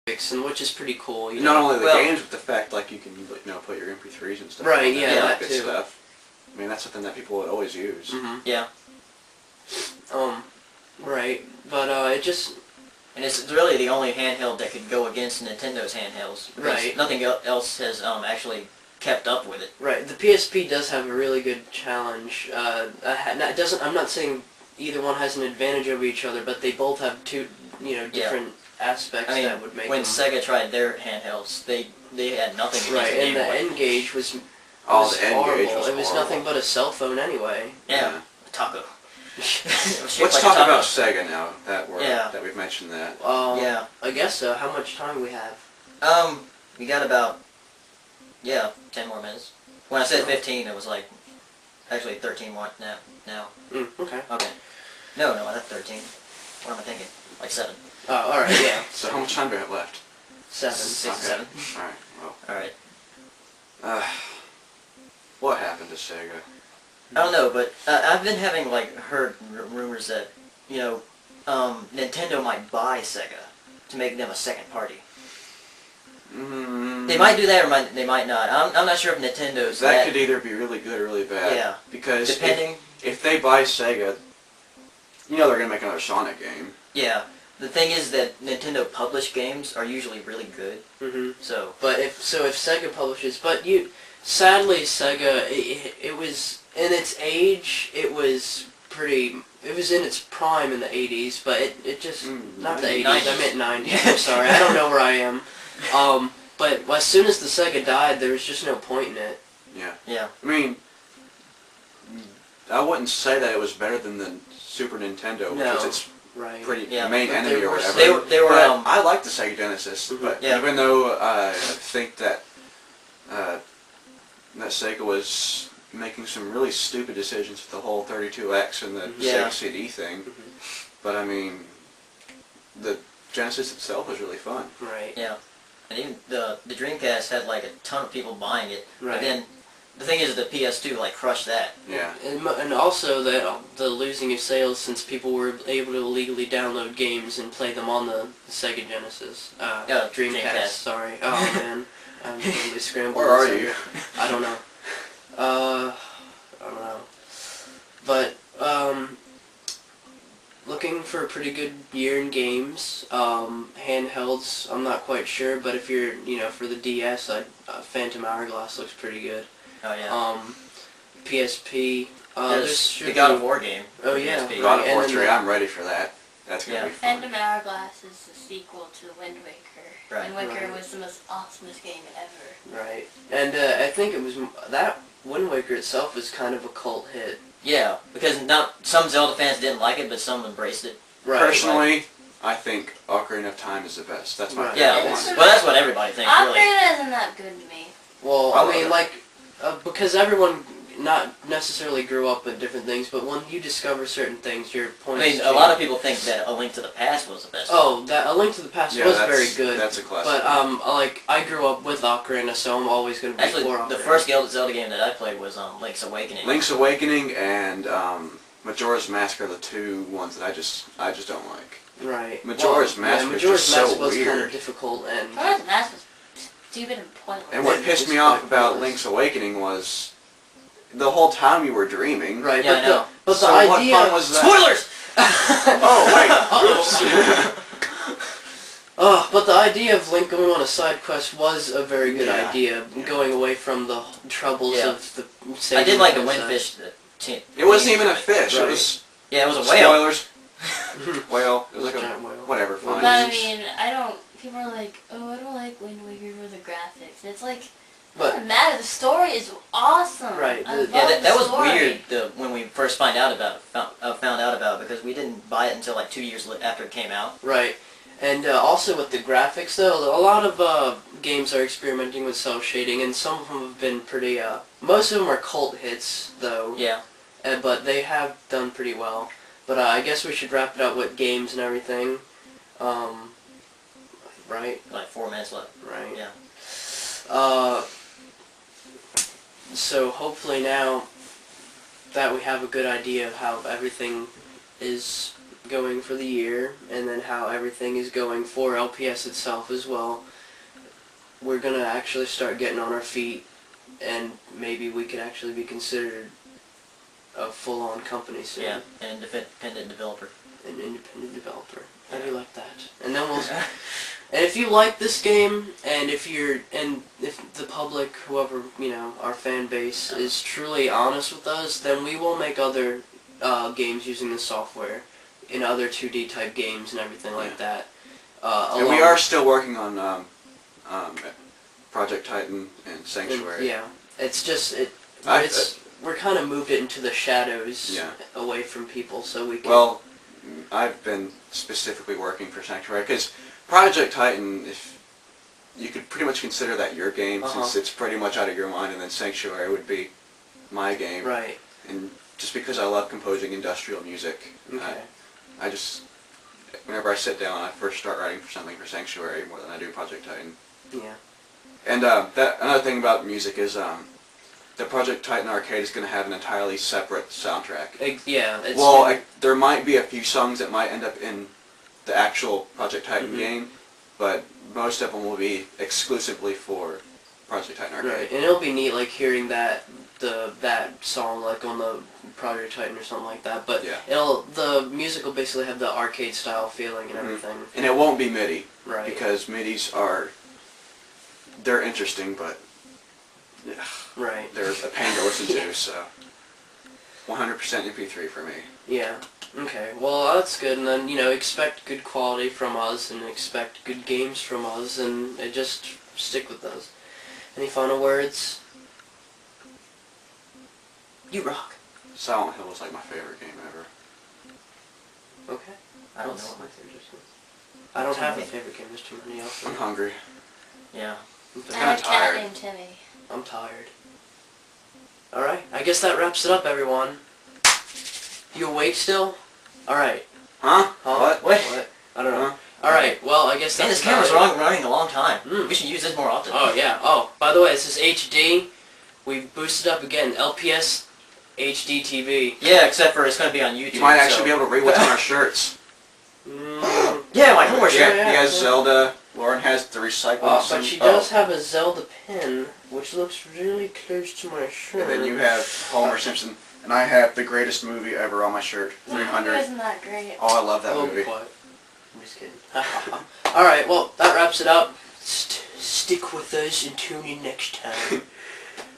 and which is pretty cool. Not only the games, but the fact like you can put your MP3s and stuff. Right. On Yeah. That good too. stuff. I mean, that's something that people would always use. Mm-hmm. Yeah. Right. But it just. And it's really the only handheld that could go against Nintendo's handhelds. Right. Nothing else has actually kept up with it. Right. The PSP does have a really good challenge. It doesn't. I'm not saying either one has an advantage over each other, but they both have two, different aspects that would make when them. Sega tried their handhelds, they had nothing against Right, the and Game the Boy. N-Gage was The horrible. N-Gage was It was horrible. nothing but a cell phone anyway. Yeah, a taco. Let's talk about Sega now that we've mentioned that. Yeah. I guess so. How much time we have? We got about 10 more minutes. When I said 15, it was like actually 13 more now. Okay. Okay. No, that's 13. What am I thinking? Like 7. Oh, all right. Yeah. So how much time do we have left? 7. 6 Okay. 7. All right. Well. All right. What happened to Sega? I don't know, but I've been having heard rumors that Nintendo might buy Sega to make them a second party. They might do that, or they might not. I'm not sure if Nintendo's that could either be really good or really bad. Yeah. Because depending. if they buy Sega, they're gonna make another Sonic game. Yeah. The thing is that Nintendo published games are usually really good. Mm-hmm. So. But if Sega publishes, sadly Sega, it was in its age, it was in its prime in the 80s, but it just not the 80s. I meant 90s. I'm sorry, I don't know where I am. But as soon as the Sega died, there was just no point in it. Yeah. Yeah. I mean, I wouldn't say that it was better than the Super Nintendo, because it's pretty main enemy or whatever. They were. I like the Sega Genesis, but even though I think that that Sega was making some really stupid decisions with the whole 32X and the Sega CD thing, but I mean, the Genesis itself was really fun. Right. Yeah. And even the Dreamcast had a ton of people buying it. Right. But then the thing is, the PS2 crushed that. Yeah. And also the losing of sales, since people were able to illegally download games and play them on the Sega Genesis. Dreamcast. Sorry. Oh man, I'm totally scrambled. Where are you? I don't know. I don't know. But looking for a pretty good year in games. Handhelds, I'm not quite sure, but if you're, for the DS, Phantom Hourglass looks pretty good. Oh yeah. PSP. There's the God of War game. Oh yeah. PSP. God of War 3, I'm ready for that. That's gonna be fun. Phantom Hourglass is the sequel to Wind Waker. Right. Wind Waker was the most awesomest game ever. Right. And I think it was that Wind Waker itself was kind of a cult hit. Yeah, because some Zelda fans didn't like it, but some embraced it. Right. Personally, I think Ocarina of Time is the best. That's my Yeah, favorite one. well, that's what everybody thinks, really. Ocarina isn't that good to me. Well, I mean, because everyone not necessarily grew up with different things, but when you discover certain things, your point. I mean, a lot of people think that A Link to the Past was the best. Oh, A Link to the Past was very good. That's a classic. But I grew up with Ocarina, so I'm always going to be Actually, for Ocarina. the first Zelda game that I played was Link's Awakening. Link's Awakening and Majora's Mask are the two ones that I just don't like. Right. Majora's Mask was just so was kind weird. of difficult and. Majora's Mask was stupid and pointless. And what pissed me off about Link's Awakening was the whole time you were dreaming. Right. Yeah, I know. But so the idea. what fun was that? Spoilers! Oh wait! Oops. But the idea of Link going on a side quest was a very good idea, Yeah. going away from the troubles of the. I did like the Windfish. It wasn't even a fish. Right. It was. Yeah, it was a whale. Spoilers. Whale. It was like a giant whale. whatever. Fine. But I mean, people are like, oh, I don't like Wind Waker for the graphics. It's like, it doesn't matter. The story is awesome. Right. I love that was the story. weird when we first found out about it, because we didn't buy it until 2 years after it came out. Right. And also with the graphics, though, a lot of games are experimenting with cel shading, and some of them have been pretty. Most of them are cult hits, though. Yeah. But they have done pretty well. But I guess we should wrap it up with games and everything. Right. 4 minutes left. Right. Yeah. So hopefully now that we have a good idea of how everything is going for the year, and then how everything is going for LPS itself as well, we're going to actually start getting on our feet, and maybe we could actually be considered a full-on company soon. Yeah, an independent developer. An independent developer. How do you like that? And then we'll... And if you like this game, and if the public, whoever, our fan base is truly honest with us, then we will make other games using the software in other 2D type games and everything like that. And we are still working on Project Titan and Sanctuary. Yeah, it's just we're kind of moved it into the shadows away from people, so we can. Well, I've been specifically working for Sanctuary because Project Titan, if you could pretty much consider that your game since it's pretty much out of your mind, and then Sanctuary would be my game. Right. And just because I love composing industrial music, Okay. I just whenever I sit down, I first start writing for something for Sanctuary more than I do Project Titan. Yeah. And another thing about music is the Project Titan arcade is going to have an entirely separate soundtrack. Yeah. There might be a few songs that might end up in the actual Project Titan game, but most of them will be exclusively for Project Titan arcade. Right, and it'll be neat, like hearing that song like on the Project Titan or something like that. But the music will basically have the arcade style feeling and everything. And it won't be MIDI, right? Because MIDIs they're interesting, but right, they're a pain to listen to. So 100% MP3 for me. Yeah. Okay. Well, that's good, and then expect good quality from us, and expect good games from us, and just stick with those. Any final words? You rock. Silent Hill was like my favorite game ever. Okay. I don't know what my favorite is. I don't have a favorite game. There's too many else. I'm hungry. Yeah. I'm I have a cat tired. named Timmy. I'm tired. Alright, I guess that wraps it up, everyone. You awake still? Alright. Huh? What? I don't know. Alright, well, I guess Man, that's this camera's running a long time. Mm. We should use this more often. Oh, yeah. Oh, by the way, this is HD. We've boosted up again. LPS HD TV. Yeah, except for it's going to be on YouTube. You might actually be able to read what's on our shirts. Yeah, my homework shirt. He has Zelda. Lauren has the recycling. But she does have a Zelda pin, which looks really close to my shirt. And then you have Homer Simpson. And I have the greatest movie ever on my shirt, 300. Isn't that great? Oh, I love that movie. What? I'm just kidding. Alright, well, that wraps it up. Stick with us and tune in next time.